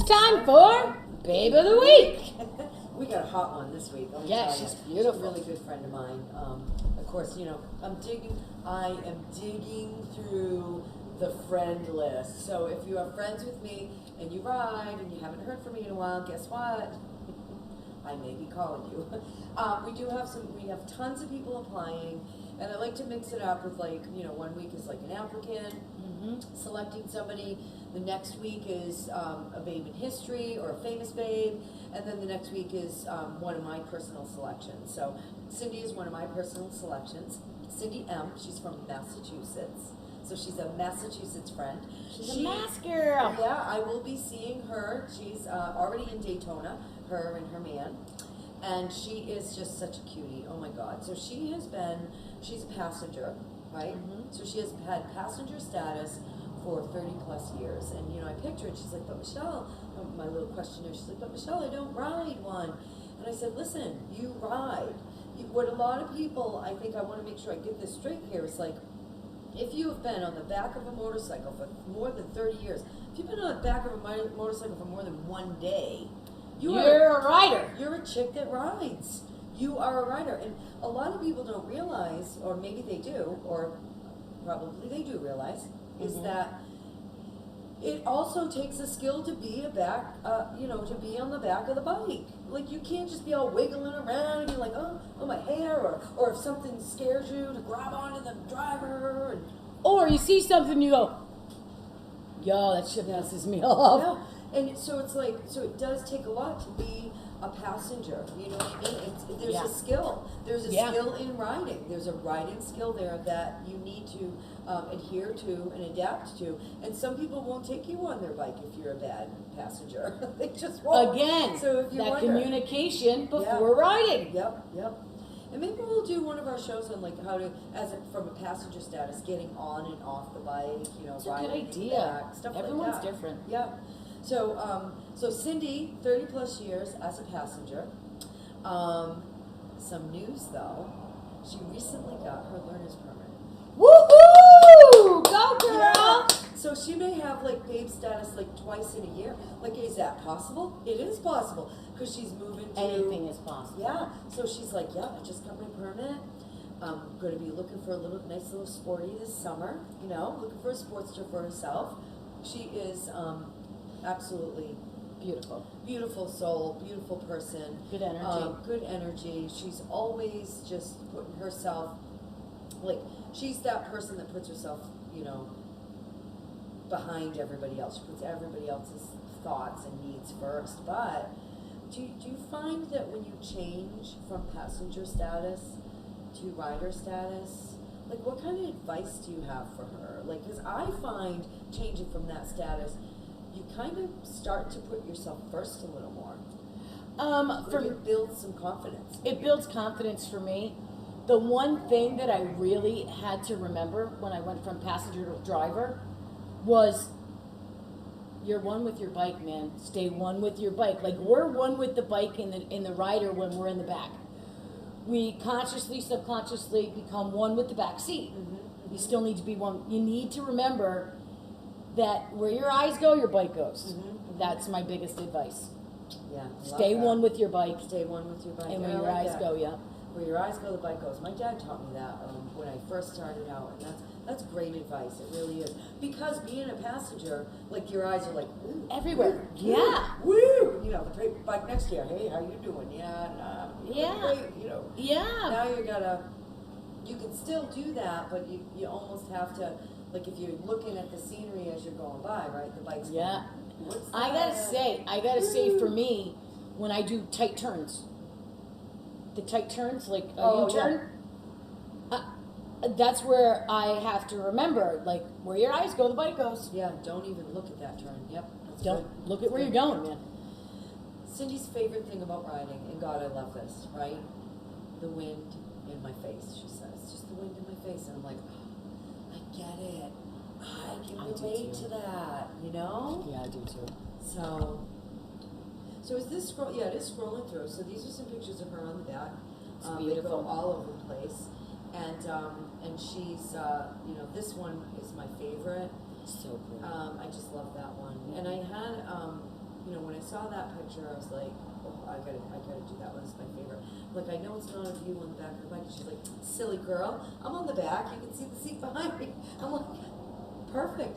time for Babe of the Week. We got a hot one this week. Yeah, she's beautiful. She's a really good friend of mine. Of course, I am digging through the friend list. So if you are friends with me and you ride and you haven't heard from me in a while, guess what? I may be calling you. We have tons of people applying, and I like to mix it up with 1 week is like an applicant, selecting somebody. The next week is a babe in history or a famous babe, and then the next week is one of my personal selections. So Cindy is one of my personal selections. Cindy M, she's from Massachusetts. So she's a Massachusetts friend. She's a Mass girl. Yeah, I will be seeing her. She's already in Daytona, her and her man. And she is just such a cutie. Oh my God. So she's a passenger, right? So she has had passenger status for 30 plus years. And I picked her and she's like, but Michelle, my little questionnaire, she's like, but Michelle, I don't ride one. And I said, listen, you ride. What a lot of people, I think I want to make sure I get this straight here, is like, if you have been on the back of a motorcycle for more than 30 years, if you've been on the back of a motorcycle for more than one day, you're a rider. You're a chick that rides. You are a rider. And a lot of people don't realize, or maybe they do, or probably they do realize, is that it also takes a skill to be to be on the back of the bike. Like, you can't just be all wiggling around and be like, oh my hair, or if something scares you, to grab onto the driver. Or you see something, you go, yo, that shit pisses me off. Yeah. And so it's like, so it does take a lot to be a passenger. You know what I mean? There's a skill. There's a skill in riding. There's a riding skill there that you need to adhere to and adapt to. And some people won't take you on their bike if you're a bad passenger. They just won't. Again, so if you that communication before riding. Yep. And maybe we'll do one of our shows on how to, from a passenger status, getting on and off the bike. It's a riding good idea. Back, stuff Everyone's like that. different. Yeah. So Cindy, 30 plus years as a passenger. Some news though, she recently got her learner's permit. Woohoo! Go girl! Yeah. So she may have babe status twice in a year. Is that possible? It is possible because she's moving to. Anything is possible. Yeah. So she's like, yeah, I just got my permit. I'm going to be looking for a nice little sporty this summer. Looking for a sportster for herself. She is absolutely beautiful soul, beautiful person, good energy. She's always just putting herself, she's that person that puts herself behind everybody else. She puts everybody else's thoughts and needs first. But do you find that when you change from passenger status to rider status, what kind of advice do you have for her? Because I find changing from that status, you kind of start to put yourself first a little more. It builds some confidence. It builds confidence for me. The one thing that I really had to remember when I went from passenger to driver was, you're one with your bike, man. Stay one with your bike. We're one with the bike in the rider when we're in the back. We consciously, subconsciously become one with the back seat. You still need to be one. You need to remember that where your eyes go, your bike goes. That's my biggest advice. Yeah. Stay one with your bike. Stay one with your bike. And where your eyes go, Where your eyes go, the bike goes. My dad taught me that when I first started out, and that's great advice. It really is. Because being a passenger, your eyes are ooh, everywhere. Woo, yeah. Woo! The bike next to you. Hey, how you doing? Yeah. Great, Yeah. Now you can still do that, but you almost have to, if you're looking at the scenery as you're going by, right? The bike's going, what's I gotta say for me, when I do tight turns, the tight turns, a U-turn, that's where I have to remember, where your eyes go, the bike goes. Yeah, don't even look at that turn. Yep. Don't look at where you're going, man. Cindy's favorite thing about riding, and God, I love this, right? The wind in my face, she says. Just the wind in my face. And I'm like, oh, I get it. I can relate to that, Yeah, I do too. So is this scroll? Yeah, it is scrolling through. So these are some pictures of her on the back. It's beautiful. They go all over the place. And she's, this one is my favorite. So pretty. I just love that one. And I had, saw that picture, I was like, oh, I gotta do that one. It's my favorite. Like, I know it's not a view on the back of the bike. She's like, silly girl, I'm on the back. You can see the seat behind me. I'm like, perfect.